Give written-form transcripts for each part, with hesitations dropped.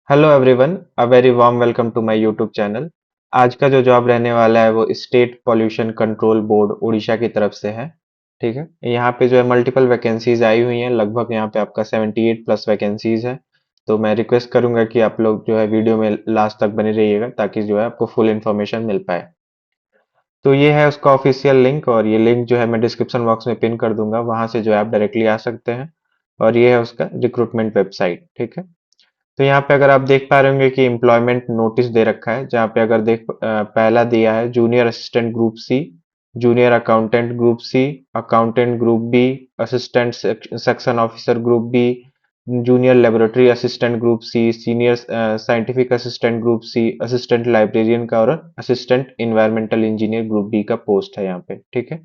Hello everyone, a very warm welcome to my YouTube channel. आज का जो job रहने वाला है वो state pollution control board Orissa की तरफ से है। ठीक है, यहाँ पे जो है मल्टीपल वैकेंसीज आई हुई हैं, लगभग यहाँ पे आपका 78 प्लस वैकेंसीज है। तो मैं रिक्वेस्ट करूंगा कि आप लोग जो है वीडियो में लास्ट तक बने रहिएगा ताकि जो है आपको फुल इन्फॉर्मेशन मिल पाए। तो ये है उसका ऑफिशियल लिंक और ये लिंक जो है मैं डिस्क्रिप्शन बॉक्स में पिन कर दूंगा, वहां से जो है आप डायरेक्टली आ सकते हैं। और ये है उसका रिक्रूटमेंट वेबसाइट। ठीक है, तो यहाँ पे अगर आप देख पा रहे होंगे कि एम्प्लॉयमेंट नोटिस दे रखा है, जहाँ पे अगर पहला दिया है junior assistant group C, junior accountant group C, accountant group B, assistant section officer group B, junior laboratory assistant group C, senior scientific assistant group C, assistant librarian का और assistant environmental engineer group B का post है यहाँ पे। ठीक है,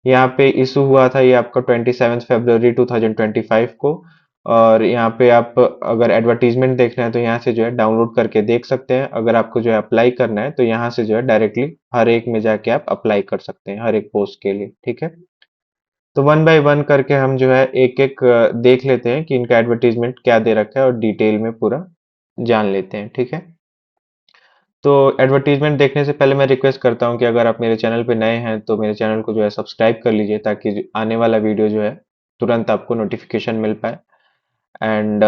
यहाँ पे इशू हुआ था ये आपका 27 फरवरी 2025 को। और यहाँ पे आप अगर एडवर्टीजमेंट देखना है तो यहाँ से जो है डाउनलोड करके देख सकते हैं। अगर आपको जो है अप्लाई करना है तो यहाँ से जो है डायरेक्टली हर एक में जाके आप अप्लाई कर सकते हैं, हर एक पोस्ट के लिए। ठीक है, तो वन बाय वन करके हम जो है एक एक देख लेते हैं कि इनका एडवर्टीजमेंट क्या दे रखा है और डिटेल में पूरा जान लेते हैं। ठीक है, तो एडवर्टीजमेंट देखने से पहले मैं रिक्वेस्ट करता हूँ कि अगर आप मेरे चैनल पे नए हैं तो मेरे चैनल को जो है सब्सक्राइब कर लीजिए ताकि आने वाला वीडियो जो है तुरंत आपको नोटिफिकेशन मिल पाए। And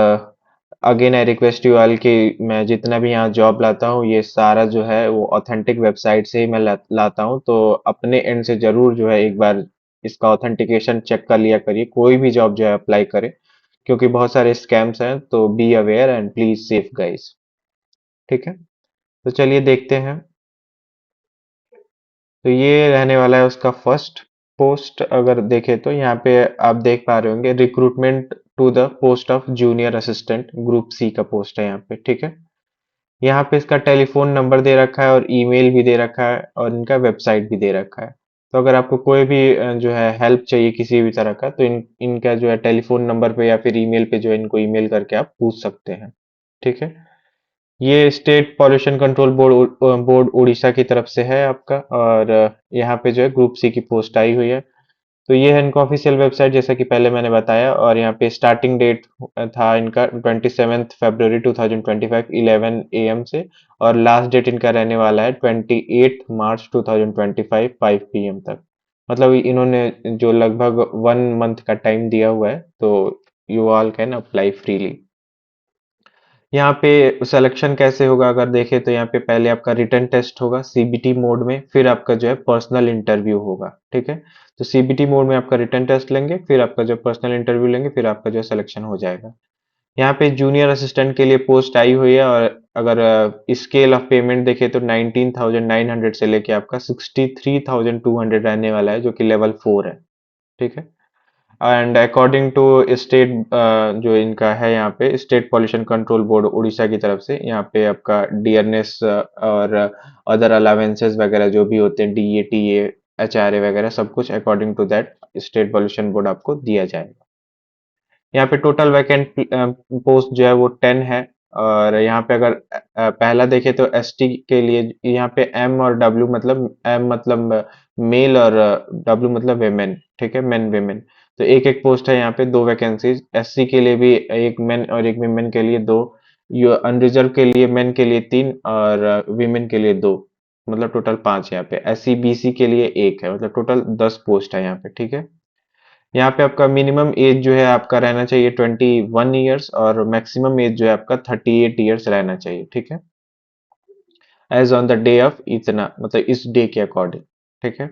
again I request you all कि मैं जितना भी यहाँ जॉब लाता हूँ ये सारा जो है वो ऑथेंटिक वेबसाइट से ही मैं लाता हूँ। तो अपने एंड से जरूर जो है एक बार इसका ऑथेंटिकेशन चेक कर लिया करिए, कोई भी जॉब जो है अप्लाई करे, क्योंकि बहुत सारे स्कैम्स हैं। तो be aware and please safe guys. ठीक है, तो चलिए देखते हैं। तो ये रहने वाला है उसका फर्स्ट पोस्ट। अगर देखें तो यहाँ पे आप देख पा रहे होंगे recruitment to the post of junior assistant group C का पोस्ट है यहाँ पे। ठीक है, यहाँ पे इसका टेलीफोन नंबर दे रखा है और ईमेल भी दे रखा है और इनका वेबसाइट भी दे रखा है। तो अगर आपको कोई भी जो है हेल्प चाहिए किसी भी तरह का तो इनका जो है टेलीफोन नंबर पे या फिर ईमेल पे जो है इनको ईमेल करके आप पूछ सकते हैं। ठीक है, ये state pollution control board Orissa की तरफ से है आपका। और यहाँ पे जो है ग्रुप सी की पोस्ट आई हुई है। तो ये है इनका ऑफिशियल वेबसाइट जैसा कि पहले मैंने बताया। और यहाँ पे स्टार्टिंग डेट था इनका 27 फरवरी 2025 11 AM से। और लास्ट डेट इनका रहने वाला है 28 मार्च 2025 5 PM तक। मतलब इन्होंने जो लगभग 1 मंथ का टाइम दिया हुआ है, तो you all can apply freely. यहाँ पे सिलेक्शन कैसे होगा अगर देखें तो यहाँ पे पहले आपका रिटन टेस्ट होगा सीबीटी मोड में, फिर आपका जो है पर्सनल इंटरव्यू होगा। ठीक है, तो सीबीटी मोड में आपका रिटन टेस्ट लेंगे, फिर आपका जो पर्सनल इंटरव्यू लेंगे, फिर आपका जो सिलेक्शन हो जाएगा। यहाँ पे जूनियर असिस्टेंट के लिए पोस्ट आई हुई है। और अगर स्केल ऑफ पेमेंट देखें तो 19,900 से लेके आपका 63,200 रहने वाला है, जो कि लेवल 4 है। ठीक है, एंड अकॉर्डिंग टू स्टेट जो इनका है यहाँ पे state pollution control board Orissa की तरफ से, यहाँ पे आपका डियरनेस और अदर अलावेंसेस वगैरह जो भी होते हैं, डीए टीए एचआरए वगैरह, सब कुछ according to that state pollution board आपको दिया जाएगा। यहाँ पे टोटल वैकेंट पोस्ट जो है वो 10 है। और यहाँ पे अगर पहला देखें तो एसटी के लिए यहाँ पे एम और डब्ल्यू मतलब एम मतलब मेल और डब्ल्यू मतलब वेमेन। ठीक है, मेन वेमेन। तो एक एक पोस्ट है यहाँ पे, दो वैकेंसीज। एससी के लिए भी एक मेन और एक विमेन के लिए दो, यो अनरिजर्व के लिए मेन के लिए तीन और विमेन के लिए दो, मतलब टोटल 5 यहाँ पे। एससी बीसी के लिए एक है, मतलब टोटल 10 पोस्ट है यहाँ पे। ठीक है, यहाँ पे आपका मिनिमम एज जो है आपका रहना चाहिए 21 ईयर्स और मैक्सिमम एज जो है आपका 38 ईयर्स रहना चाहिए। ठीक है, age on the day of इतना मतलब इस डे के अकॉर्डिंग। ठीक है,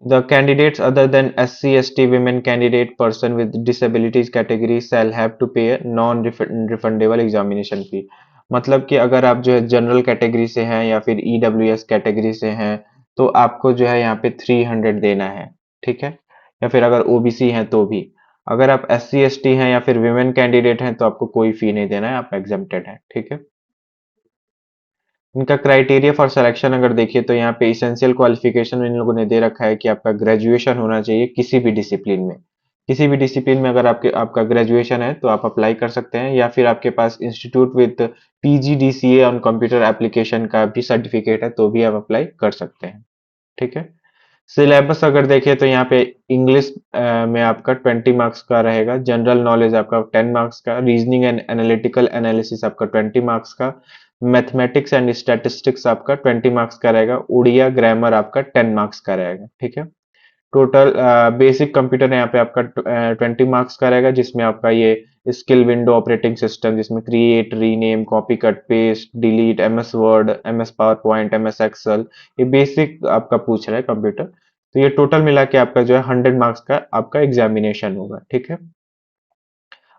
the candidates other than SC ST women candidate person with disabilities category shall have to pay a non refundable examination फी। मतलब कि अगर आप जो है जनरल कैटेगरी से हैं या फिर EWS कैटेगरी से हैं तो आपको जो है यहाँ पे 300 देना है। ठीक है, या फिर अगर ओबीसी हैं तो भी। अगर आप SC ST हैं या फिर विमेन कैंडिडेट हैं तो आपको कोई फी नहीं देना है, आप एग्जेम्प्टेड हैं। ठीक है, इनका क्राइटेरिया फॉर सिलेक्शन अगर देखिए तो यहाँ पे इसेंशियल क्वालिफिकेशन इन लोगों ने दे रखा है कि आपका ग्रेजुएशन होना चाहिए किसी भी डिसिप्लिन में। किसी भी डिसिप्लिन में अगर आपका ग्रेजुएशन है तो आप अप्लाई कर सकते हैं, या फिर आपके पास institute with PGDCA on computer application का भी सर्टिफिकेट है तो भी आप अप्लाई कर सकते हैं। ठीक है, सिलेबस अगर देखें तो यहाँ पे इंग्लिश में आपका 20 मार्क्स का रहेगा, जनरल नॉलेज आपका 10 मार्क्स का, रीजनिंग एंड एनालिटिकल एनालिसिस आपका 20 मार्क्स का, मैथमेटिक्स एंड स्टैटिस्टिक्स आपका 20 मार्क्स का रहेगा, उड़िया ग्रामर आपका 10 मार्क्स का रहेगा। ठीक है। टोटल बेसिक कंप्यूटर यहाँ पे आपका 20 मार्क्स का रहेगा, जिसमें आपका ये स्किल विंडो ऑपरेटिंग सिस्टम, जिसमें create, rename, copy cut paste, delete, MS Word, MS PowerPoint, MS Excel, ये बेसिक आपका पूछ रहा है कंप्यूटर। तो ये टोटल मिला के आपका जो है 100 मार्क्स का आपका एग्जामिनेशन होगा। ठीक है।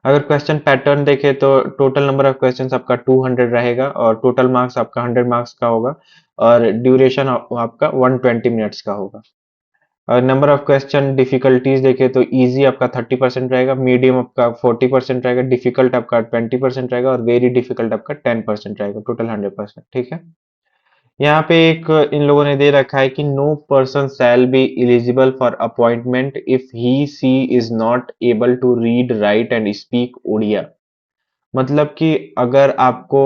अगर क्वेश्चन पैटर्न देखें तो टोटल नंबर ऑफ क्वेश्चंस आपका 200 रहेगा और टोटल मार्क्स आपका 100 मार्क्स का होगा, और ड्यूरेशन आपका 120 मिनट्स का होगा। नंबर ऑफ क्वेश्चन डिफिकल्टीज देखें तो इजी आपका 30% रहेगा, मीडियम आपका 40% रहेगा, डिफिकल्ट आपका 20% रहेगा, और वेरी डिफिकल्ट आपका 10% रहेगा, टोटल 100%। ठीक है। यहाँ पे एक इन लोगों ने दे रखा है कि no person shall be eligible for appointment if he she is not able to read write and speak Odia. मतलब कि अगर आपको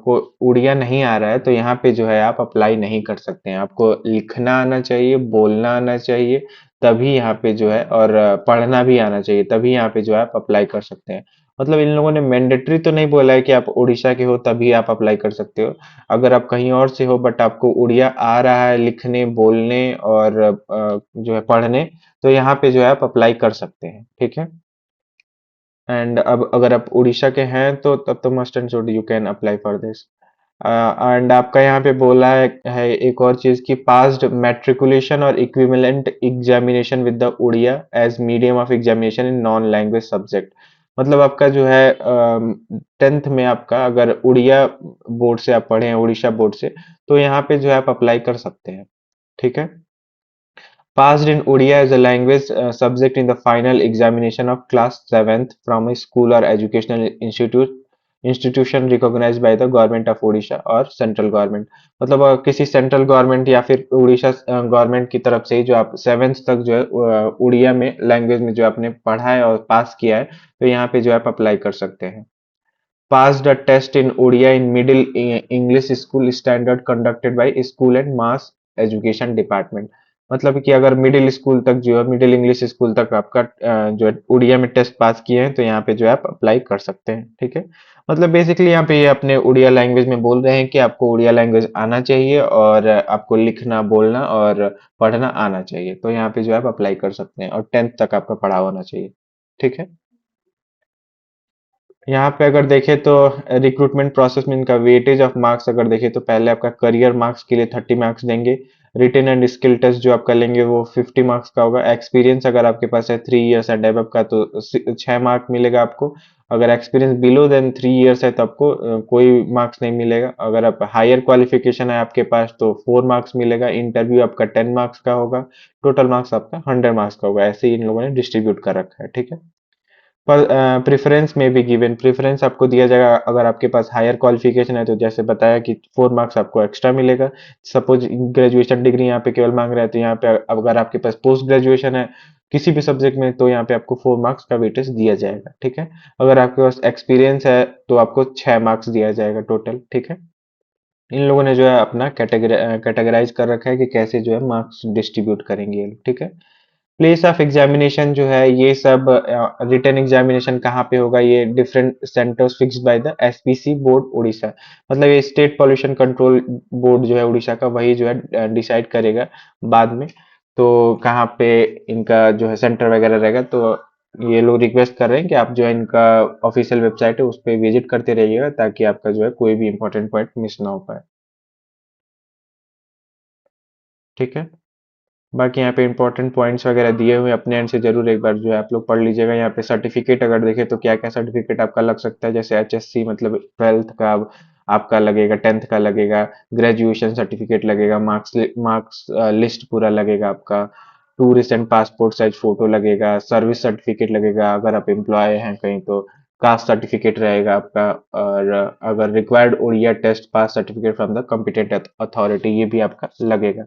को उड़िया नहीं आ रहा है तो यहाँ पे जो है आप अप्लाई नहीं कर सकते हैं। आपको लिखना आना चाहिए, बोलना आना चाहिए, तभी यहाँ पे जो है, और पढ़ना भी आना चाहिए, तभी यहाँ पे जो है आप अप्लाई कर सकते हैं। मतलब इन लोगों ने मैंडेटरी तो नहीं बोला है कि आप उड़ीसा के हो तभी आप अप्लाई कर सकते हो। अगर आप कहीं और से हो बट आपको उड़िया आ रहा है लिखने, बोलने और जो है पढ़ने, तो यहाँ पे जो है आप अप्लाई कर सकते हैं। ठीक है। एंड अब अगर आप उड़ीसा के हैं तो तब तो must and should you can apply for this. And आपका यहाँ पे बोला है एक और चीज की पास्ड मैट्रिकुलेशन और equivalent examination with the Oriya as medium of examination in non language subject. मतलब आपका जो है 10th में आपका अगर उड़िया बोर्ड से आप पढ़े हैं, उड़ीसा बोर्ड से, तो यहाँ पे जो है आप अप्लाई कर सकते हैं। ठीक है। Passed in Odia as a language subject in the final examination of class 7th from a school or educational institution recognized by the government of Odisha or central government। मतलब किसी सेंट्रल गवर्नमेंट या फिर Orissa government की तरफ से ही जो आप 7th तक जो है उड़िया में लैंग्वेज में जो आपने पढ़ा है और पास किया है, तो यहाँ पे जो आप अप्लाई कर सकते हैं। Passed a test in Odia in Middle English School Standard conducted by School and Mass Education Department। मतलब कि अगर मिडिल स्कूल तक जो है, मिडिल इंग्लिश स्कूल तक आपका जो है उड़िया में टेस्ट पास किए हैं, तो यहाँ पे जो है आप अप्लाई कर सकते हैं। ठीक है। मतलब बेसिकली यहाँ पे ये अपने उड़िया लैंग्वेज में बोल रहे हैं कि आपको उड़िया लैंग्वेज आना चाहिए और आपको लिखना, बोलना और पढ़ना आना चाहिए, तो यहाँ पे जो है आप अप्लाई कर सकते हैं, और 10th तक आपका पढ़ा होना चाहिए। ठीक है। यहाँ पे अगर देखें तो रिक्रूटमेंट प्रोसेस में इनका वेटेज ऑफ मार्क्स अगर देखें तो पहले आपका करियर मार्क्स के लिए 30 मार्क्स देंगे। रिटन एंड स्किल टेस्ट जो आपका लेंगे वो 50 मार्क्स का होगा। एक्सपीरियंस अगर आपके पास है 3 इयर्स एंड अबव का तो 6 मार्क मिलेगा आपको। अगर एक्सपीरियंस बिलो देन 3 इयर्स है तो आपको कोई मार्क्स नहीं मिलेगा। अगर आप हायर क्वालिफिकेशन है आपके पास तो 4 मार्क्स मिलेगा। इंटरव्यू आपका 10 मार्क्स का होगा। टोटल मार्क्स आपका 100 मार्क्स का होगा। ऐसे ही इन लोगों ने डिस्ट्रीब्यूट कर रखा है। ठीक है। पर प्रेफरेंस में भी गिवन प्रेफरेंस आपको दिया जाएगा अगर आपके पास हायर क्वालिफिकेशन है, तो जैसे बताया कि 4 मार्क्स आपको एक्स्ट्रा मिलेगा। सपोज ग्रेजुएशन डिग्री यहाँ पे केवल मांग रहे हैं, तो यहाँ पे अगर आपके पास पोस्ट ग्रेजुएशन है किसी भी सब्जेक्ट में, तो यहाँ पे आपको 4 मार्क्स का वेटेज दिया जाएगा। ठीक है। अगर आपके पास एक्सपीरियंस है तो आपको 6 मार्क्स दिया जाएगा टोटल। ठीक है। इन लोगों ने जो है अपना कैटेगराइज कर रखा है कि कैसे जो है मार्क्स डिस्ट्रीब्यूट करेंगे ये लोग। ठीक है। प्लेस ऑफ एग्जामिनेशन जो है ये सब रिटन एग्जामिनेशन कहाँ पे होगा, ये different centres fixed by the SPC board Orissa. मतलब ये स्टेट पॉल्यूशन कंट्रोल बोर्ड जो है उड़ीसा का, वही जो है डिसाइड करेगा बाद में। तो कहाँ पे इनका जो है सेंटर वगैरह रहेगा, तो ये लोग रिक्वेस्ट कर रहे हैं कि आप जो है इनका ऑफिशियल वेबसाइट है उस पर विजिट करते रहिएगा, ताकि आपका जो है कोई भी इंपॉर्टेंट पॉइंट मिस ना हो पाए। ठीक है। बाकी यहाँ पे इंपॉर्टेंट पॉइंट्स वगैरह दिए हुए हैं, अपने एंड से जरूर एक बार जो है आप लोग पढ़ लीजिएगा। यहाँ पे सर्टिफिकेट अगर देखें तो क्या क्या सर्टिफिकेट आपका लग सकता है, जैसे एचएससी मतलब 12th का आपका लगेगा, 10th का लगेगा, ग्रेजुएशन सर्टिफिकेट लगेगा, मार्क्स मार्क्स लिस्ट पूरा लगेगा आपका, tourist and passport size photo लगेगा, सर्विस सर्टिफिकेट लगेगा अगर आप एम्प्लॉय हैं कहीं तो, कास्ट सर्टिफिकेट रहेगा आपका, और अगर required Odia test pass certificate from the competent authority, ये भी आपका लगेगा।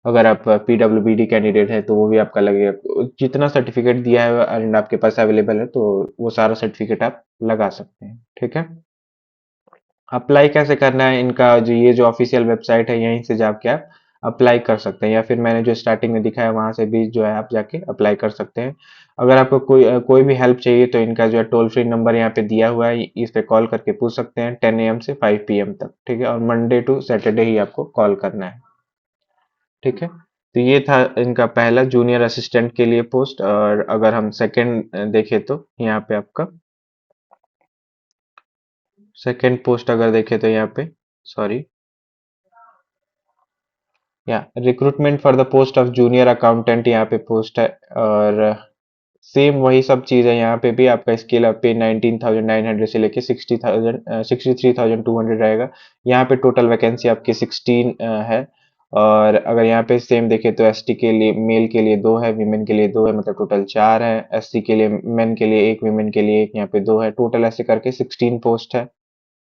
अगर आप पीडब्ल्यूबीडी कैंडिडेट है तो वो भी आपका लगेगा। जितना सर्टिफिकेट दिया है एंड आपके पास अवेलेबल है, तो वो सारा सर्टिफिकेट आप लगा सकते हैं। ठीक है। अप्लाई कैसे करना है, इनका जो ये जो ऑफिशियल वेबसाइट है यहीं से जाके आप अप्लाई कर सकते हैं, या फिर मैंने जो स्टार्टिंग में दिखाया वहां से भी जो है आप जाके अप्लाई कर सकते हैं। अगर आपको कोई भी हेल्प चाहिए तो इनका जो है टोल फ्री नंबर यहाँ पे दिया हुआ है, इस पे कॉल करके पूछ सकते हैं 10 AM से 5 PM तक, ठीक है, और मंडे टू सैटरडे ही आपको कॉल करना है, ठीक है। तो ये था इनका पहला जूनियर असिस्टेंट के लिए पोस्ट। और अगर हम सेकंड देखें तो यहाँ पे आपका सेकंड पोस्ट अगर देखें तो यहाँ पे, सॉरी, या recruitment for the post of junior accountant यहाँ पे पोस्ट है। और सेम वही सब चीज़ है, यहाँ पे भी आपका स्केल अप पे 19,900 से लेके 63,200 रहेगा। यहाँ पे टोटल वैकेंसी आपकी 16 है। और अगर यहाँ पे सेम देखें तो एसटी के लिए मेल के लिए दो है, वीमेन के लिए दो है, मतलब टोटल चार है। एससी के लिए मेन के लिए एक, वीमेन के लिए एक, यहाँ पे दो है, टोटल ऐसे करके 16 पोस्ट है,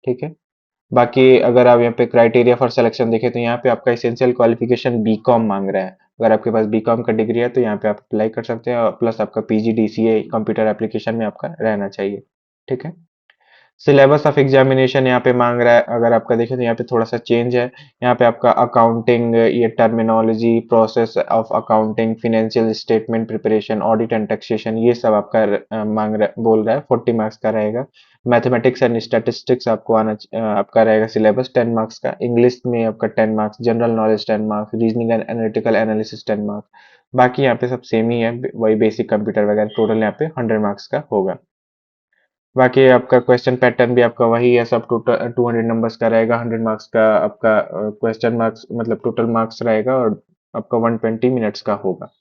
ठीक है। बाकी अगर आप यहाँ पे क्राइटेरिया फॉर सिलेक्शन देखें तो यहाँ पे आपका एसेंशियल क्वालिफिकेशन बीकॉम मांग रहा है। अगर आपके पास बीकॉम का डिग्री है तो यहाँ पे आप अप्लाई कर सकते हैं, और प्लस आपका पीजीडीसीए कंप्यूटर एप्लीकेशन में आपका रहना चाहिए, ठीक है। सिलेबस ऑफ एग्जामिनेशन यहाँ पे मांग रहा है, अगर आपका देखें तो यहाँ पे थोड़ा सा चेंज है। यहाँ पे आपका अकाउंटिंग, ये terminology, process of accounting, financial statement preparation, audit and taxation, ये सब आपका मांग रहा बोल रहा है, 40 मार्क्स का रहेगा। मैथमेटिक्स एंड स्टैटिस्टिक्स आपको आपका रहेगा सिलेबस 10 मार्क्स का। इंग्लिश में आपका 10 marks, general knowledge 10 marks, reasoning and analytical analysis 10 marks. बाकी यहाँ पे सब सेम ही है, वही बेसिक कंप्यूटर वगैरह, टोटल यहाँ पे 100 मार्क्स का होगा। बाकी आपका क्वेश्चन पैटर्न भी आपका वही है, सब टोटल 200 नंबर्स का रहेगा। 100 मार्क्स का आपका क्वेश्चन मार्क्स मतलब टोटल मार्क्स रहेगा, और आपका 120 मिनट्स का होगा।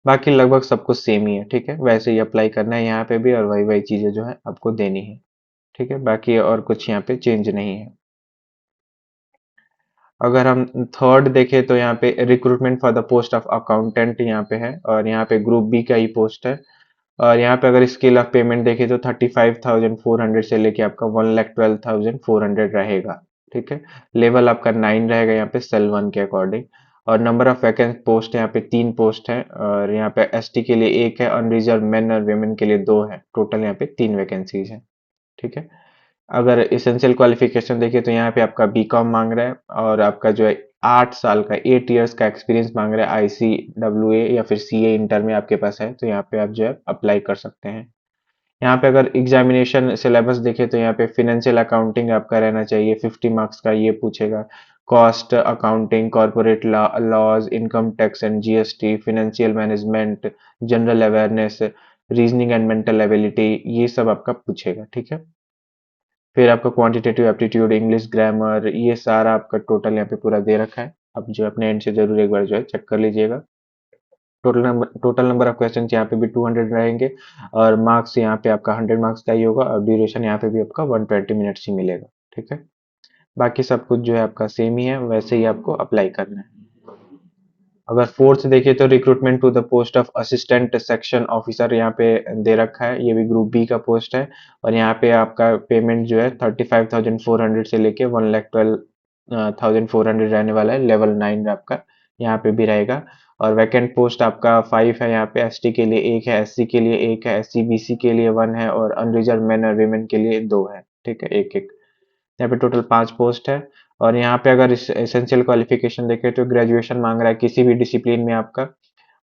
बाकी लगभग सब कुछ सेम ही है, ठीक है, वैसे ही अप्लाई करना है यहाँ पे भी, और वही वही चीजें जो है आपको देनी है, ठीक है। बाकी और कुछ यहाँ पे चेंज नहीं है। अगर हम थर्ड देखें तो यहाँ पे recruitment for the post of accountant यहाँ पे है, और यहाँ पे ग्रुप बी का ही पोस्ट है। और यहाँ पे अगर स्केल ऑफ पेमेंट देखें तो 35,400 से लेके आपका 1,12,400 रहेगा, ठीक है। लेवल आपका 9 रहेगा यहाँ पे सेल 1 के अकॉर्डिंग। और नंबर ऑफ वैकेंट पोस्ट यहाँ पे 3 पोस्ट है, और यहाँ पे एसटी के लिए एक है, अनरिजर्व मेन और वेमेन के लिए दो है, टोटल यहाँ पे 3 वैकेंसीज है, ठीक है। अगर एसेंशियल क्वालिफिकेशन देखिए तो यहाँ पे आपका बीकॉम मांग रहा है, और आपका जो है 8 साल का 8 इयर्स का एक्सपीरियंस मांग रहा है, ICWA या फिर CA इंटर में आपके पास है तो यहाँ पे आप जो है अप्लाई कर सकते हैं। यहाँ पे अगर एग्जामिनेशन सिलेबस देखें तो यहाँ पे फिनेंशियल अकाउंटिंग आपका रहना चाहिए, 50 मार्क्स का ये पूछेगा। Cost accounting, corporate laws, income tax and GST, financial management, general awareness, reasoning and mental ability, ये सब आपका पूछेगा, ठीक है। फिर आपका क्वांटिटेटिव एप्टीट्यूड, इंग्लिश ग्रामर, ये सारा आपका टोटल यहाँ पे पूरा दे रखा है। आप जो अपने एंड से जरूर एक बार जो है चेक कर लीजिएगा। टोटल नंबर ऑफ क्वेश्चन यहाँ पे भी 200 रहेंगे, और मार्क्स यहाँ पे आपका 100 मार्क्स का ही होगा, और ड्यूरेशन यहाँ पे भी आपका 120 मिनट्स ही मिलेगा, ठीक है। बाकी सब कुछ जो है आपका सेम ही है, वैसे ही आपको अप्लाई करना है। अगर फोर्थ देखिए तो recruitment to the post of assistant section officer यहाँ पे दे रखा है, ये भी ग्रुप बी का पोस्ट है। और यहाँ पे आपका पेमेंट जो है 35,400 से लेके 1,12,400 रहने वाला है, लेवल 9 आपका यहाँ पे भी रहेगा। और वैकेंट पोस्ट आपका 5 है, यहाँ पे एसटी के लिए एक है, SC के लिए एक है, SC BC के लिए 1 है, और अनरिजर्व मेन और वीमेन के लिए दो है, ठीक है, एक एक। यहाँ पे टोटल 5 पोस्ट है। और यहाँ पे अगर एसेंशियल क्वालिफिकेशन देखें तो ग्रेजुएशन मांग रहा है किसी भी डिसिप्लिन में आपका,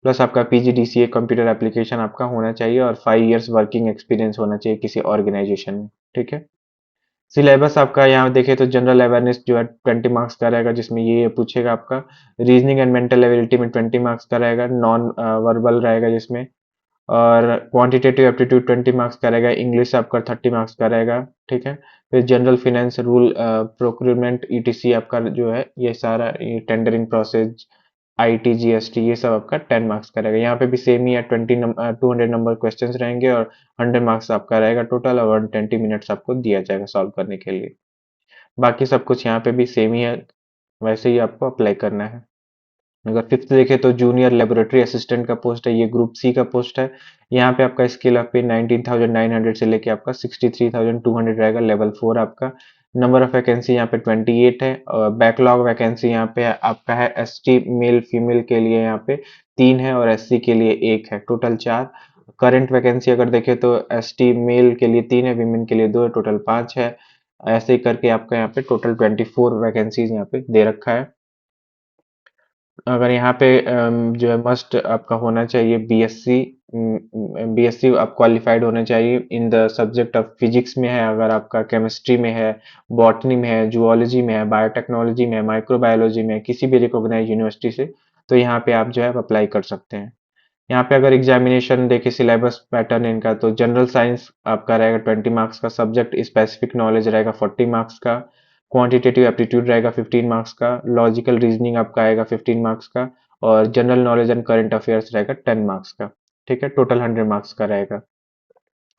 प्लस आपका PGDCA कंप्यूटर एप्लीकेशन आपका होना चाहिए, और 5 इयर्स वर्किंग एक्सपीरियंस होना चाहिए किसी ऑर्गेनाइजेशन में, ठीक है। सिलेबस आपका यहाँ देखें तो जनरल अवेयरनेस जो है 20 मार्क्स का रहेगा, जिसमें ये पूछेगा आपका। रीजनिंग एंड मेंटल एबिलिटी में 20 मार्क्स का रहेगा, नॉन वर्बल रहेगा जिसमें। और क्वांटिटेटिव एप्टीट्यूड 20 मार्क्स का रहेगा, इंग्लिश आपका 30 मार्क्स का रहेगा, ठीक है। फिर general finance, rule, procurement, ETC आपका जो है ये सारा, ये टेंडरिंग प्रोसेस, IT GST, ये सब आपका 10 मार्क्स का रहेगा। यहाँ पे भी सेम ही है, 200 नंबर क्वेश्चंस रहेंगे, और 100 मार्क्स आपका रहेगा टोटल, और 120 मिनट्स आपको दिया जाएगा सॉल्व करने के लिए। बाकी सब कुछ यहाँ पे भी सेम ही है, वैसे ही आपको अप्लाई करना है। अगर फिफ्थ देखें तो जूनियर लेबोरेटरी असिस्टेंट का पोस्ट है, ये ग्रुप सी का पोस्ट है। यहाँ पे आपका स्केल ऑफ पे 19,900 से लेके आपका 63,200 रहेगा, लेवल 4 आपका। नंबर ऑफ वैकेंसी यहाँ पे 28 है, और बैकलॉग वैकेंसी यहाँ पे आपका है, ST मेल फीमेल के लिए यहाँ पे 3 है, और SC के लिए एक है, टोटल 4। करंट वैकेंसी अगर देखें तो ST मेल के लिए 3 है, वीमेन के लिए 2 है, टोटल 5 है। ऐसे ही करके आपका यहाँ पे टोटल 24 वैकेंसीज यहाँ पे दे रखा है। अगर यहाँ पे जो है मस्ट आपका होना चाहिए बीएससी। बीएससी आप क्वालिफाइड होना चाहिए in the subject of physics में है, अगर आपका केमिस्ट्री में है, बॉटनी में है, जूलॉजी में है, बायोटेक्नोलॉजी में है, माइक्रोबायोलॉजी में है, किसी भी रिकॉग्नाइज यूनिवर्सिटी से, तो यहाँ पे आप जो है अप्लाई कर सकते हैं। यहाँ पे अगर एग्जामिनेशन देखे सिलेबस पैटर्न इनका, तो जनरल साइंस आपका रहेगा 20 मार्क्स का, सब्जेक्ट स्पेसिफिक नॉलेज रहेगा 40 मार्क्स का, क्वांटिटेटिव एप्टीट्यूड रहेगा 15 मार्क्स का, लॉजिकल रीजनिंग आपका आएगा 15 मार्क्स का, और general knowledge and current affairs रहेगा 10 मार्क्स का। ठीक है, टोटल 100 मार्क्स का रहेगा।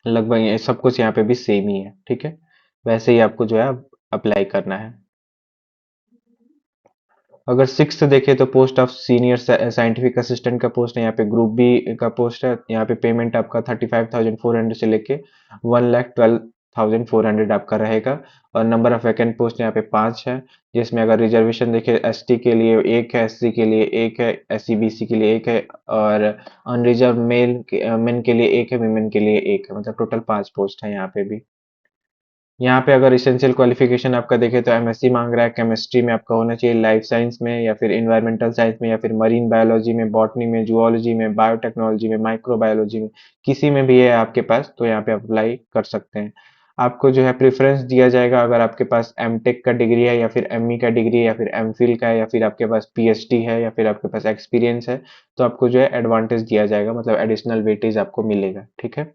लगभग ये सब कुछ यहाँ पे भी सेम ही है। ठीक है, वैसे ही आपको जो है अप्लाई करना है। अगर सिक्स्थ देखें तो post of senior scientific assistant का पोस्ट है, यहाँ पे ग्रुप बी का पोस्ट है। यहाँ पे पेमेंट आपका 35,400 से लेके 1,12,400 आपका रहेगा। और नंबर ऑफ वैकेंट पोस्ट यहाँ पे 5 है, जिसमें अगर रिजर्वेशन देखें एसटी के लिए एक है, एससी के लिए एक है, एससी बीसी के लिए एक है, और अनरिजर्व मेन के लिए एक है, वीमेन के लिए एक है, मतलब टोटल 5 पोस्ट है यहाँ पे भी। यहाँ पे अगर इसेंशियल क्वालिफिकेशन आपका देखें तो एमएससी मांग रहा है, केमिस्ट्री में आपका होना चाहिए, लाइफ साइंस में या फिर इन्वायरमेंटल साइंस में या फिर मरीन बायोलॉजी में, बॉटनी में, जूलॉजी में, बायोटेक्नोलॉजी में, माइक्रोबायोलॉजी में, किसी में भी है आपके पास तो यहाँ पे अप्लाई कर सकते हैं। आपको जो है प्रेफरेंस दिया जाएगा अगर आपके पास एमटेक का डिग्री है, या फिर एमई का डिग्री है, या फिर एमफिल का है, या फिर आपके पास पीएचडी है, या फिर आपके पास एक्सपीरियंस है, तो आपको जो है एडवांटेज दिया जाएगा, मतलब एडिशनल वेटेज आपको मिलेगा। ठीक है।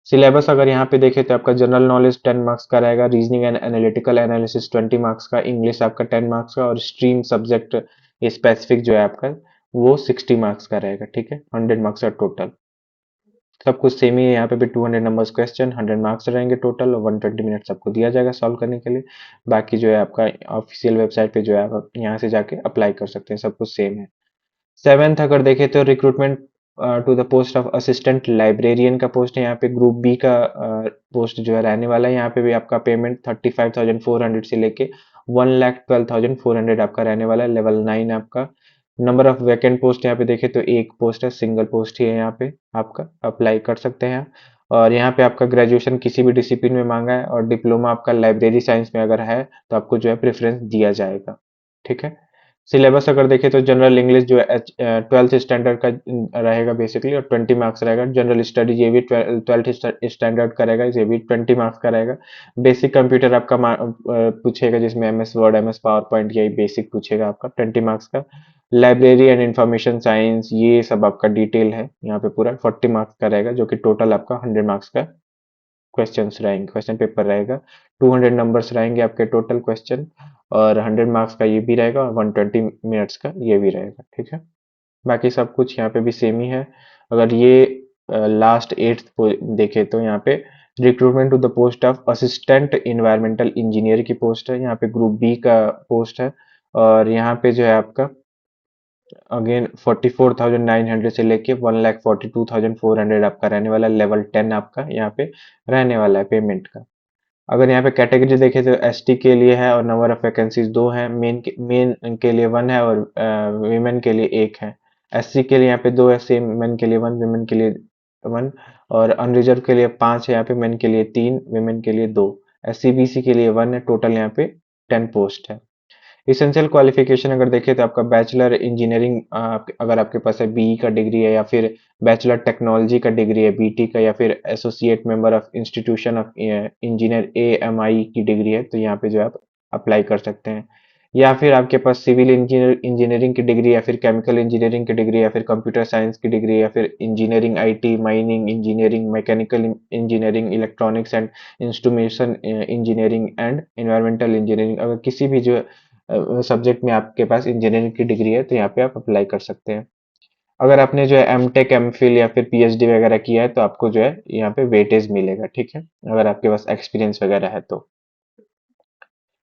सिलेबस अगर यहाँ पे देखें तो आपका जनरल नॉलेज 10 मार्क्स का रहेगा, reasoning and analytical analysis 20 marks का, इंग्लिश आपका 10 मार्क्स का, और स्ट्रीम सब्जेक्ट स्पेसिफिक जो है आपका वो 60 मार्क्स का रहेगा। ठीक है, 100 मार्क्स का टोटल। सब कुछ सेम ही है, यहाँ पे भी 200 नंबर्स क्वेश्चन, 100 मार्क्स रहेंगे टोटल, और 120 मिनट्स आपको दिया जाएगा सॉल्व करने के लिए। बाकी जो है आपका ऑफिशियल वेबसाइट पे जो है आप यहाँ से जाके अप्लाई कर सकते हैं, सब कुछ सेम है। सेवेंथ अगर देखें तो recruitment to the post of assistant librarian का पोस्ट है, यहाँ पे ग्रुप बी का पोस्ट जो है रहने वाला है। यहाँ पे भी आपका पेमेंट 35,400 से लेके 1,12,400 आपका रहने वाला है। लेवल 9 आपका। नंबर ऑफ वैकेंट पोस्ट यहाँ पे देखें तो एक पोस्ट है, सिंगल पोस्ट ही है, यहाँ पे आपका अप्लाई कर सकते हैं। और यहाँ पे आपका ग्रेजुएशन किसी भी डिसिप्लिन में मांगा है, और डिप्लोमा आपका लाइब्रेरी साइंस में अगर है तो आपको जो है प्रेफरेंस दिया जाएगा। ठीक है। सिलेबस अगर देखें तो जनरल इंग्लिश जो है 12th स्टैंडर्ड का रहेगा बेसिकली, और 20 मार्क्स रहेगा। जनरल स्टडीज ये भी 12th स्टैंडर्ड का रहेगा, ये भी 20 मार्क्स का रहेगा। बेसिक कंप्यूटर आपका पूछेगा, जिसमें MS Word, MS power point, यही बेसिक पूछेगा आपका 20 मार्क्स का। लाइब्रेरी एंड इंफॉर्मेशन साइंस ये सब आपका डिटेल है यहाँ पे पूरा 40 मार्क्स का रहेगा, जो कि टोटल आपका 100 मार्क्स का क्वेश्चंस रहेंगे, क्वेश्चन पेपर रहेगा। 200 नंबर्स रहेंगे आपके टोटल क्वेश्चन, और 100 मार्क्स का ये भी रहेगा, और 120 मिनट्स का ये भी रहेगा। ठीक है। बाकी सब कुछ यहाँ पे भी सेम ही है। अगर ये लास्ट एट्थ देखे तो यहाँ पे recruitment to the post of assistant environmental engineer की पोस्ट है, यहाँ पे ग्रुप बी का पोस्ट है। और यहाँ पे जो है आपका अगेन 44,900 से लेके 1,42,400 आपका रहने वाला है। लेवल 10 आपका यहाँ पे रहने वाला है पेमेंट का। अगर यहाँ पे कैटेगरी देखें तो एसटी के लिए है, और नंबर ऑफ वैकेंसीज 2 है। मेन के लिए 1 है, और वीमेन के लिए एक है। एससी के लिए यहाँ पे 2 है सेम, मेन के लिए 1, वीमेन के लिए 1। और अनरिजर्व के लिए 5 है यहाँ पे, मेन के लिए 3, वीमेन के लिए 2। एससी बीसी के लिए 1 है, टोटल यहाँ पे 10 पोस्ट है। इसेंशियल क्वालिफिकेशन अगर देखें तो आपका बैचलर इंजीनियरिंग, अगर आपके पास है बीई का डिग्री है, या फिर बैचलर टेक्नोलॉजी का डिग्री है बीटी का, या फिर associate member of institution of engineer AMI की डिग्री है, तो यहाँ पे जो है आप अप्लाई कर सकते हैं। या फिर आपके पास सिविल इंजीनियरिंग की डिग्री, या फिर केमिकल इंजीनियरिंग की डिग्री, या फिर कंप्यूटर साइंस की डिग्री, या फिर engineering IT, mining engineering, mechanical engineering, electronics and instrumentation engineering and environmental engineering, अगर किसी भी जो सब्जेक्ट में आपके पास इंजीनियरिंग की डिग्री है तो यहाँ पे आप अप्लाई कर सकते हैं। अगर आपने जो है एमटेक, एमफिल या फिर पीएचडी वगैरह किया है तो आपको जो है यहाँ पे वेटेज मिलेगा। ठीक है, अगर आपके पास एक्सपीरियंस वगैरह है तो।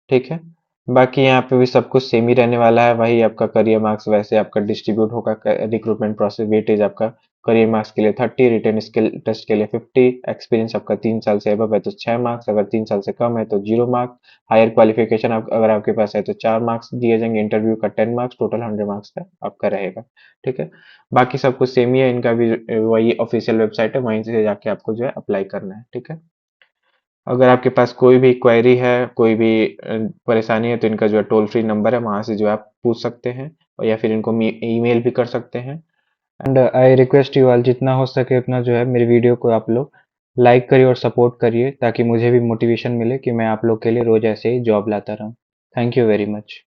ठीक है। बाकी यहाँ पे भी सब कुछ सेम ही रहने वाला है, वही आपका करियर मार्क्स वैसे आपका डिस्ट्रीब्यूट होगा। रिक्रूटमेंट प्रोसेस वेटेज आपका करियर मार्क्स के लिए 30, रिटन स्किल टेस्ट के लिए 50, एक्सपीरियंस आपका 3 साल से अबव है तो 6 मार्क्स, अगर 3 साल से कम है तो 0 मार्क्स। हायर क्वालिफिकेशन अगर आपके पास है तो 4 मार्क्स दिए जाएंगे, इंटरव्यू का 10 मार्क्स, टोटल 100 मार्क्स का आपका रहेगा। ठीक है। बाकी सब कुछ सेम ही है, इनका भी वही ऑफिशियल वेबसाइट है, वहीं से जाके आपको जो है अप्लाई करना है। ठीक है। अगर आपके पास कोई भी क्वेरी है, कोई भी परेशानी है, तो इनका जो है टोल फ्री नंबर है, वहां से जो है आप पूछ सकते हैं। या फिर इनको ईमेल भी कर सकते हैं। And I request you all, जितना हो सके उतना जो है मेरे वीडियो को आप लोग लाइक करिए और सपोर्ट करिए, ताकि मुझे भी मोटिवेशन मिले कि मैं आप लोग के लिए रोज ऐसे ही जॉब लाता रहूं। Thank you very much.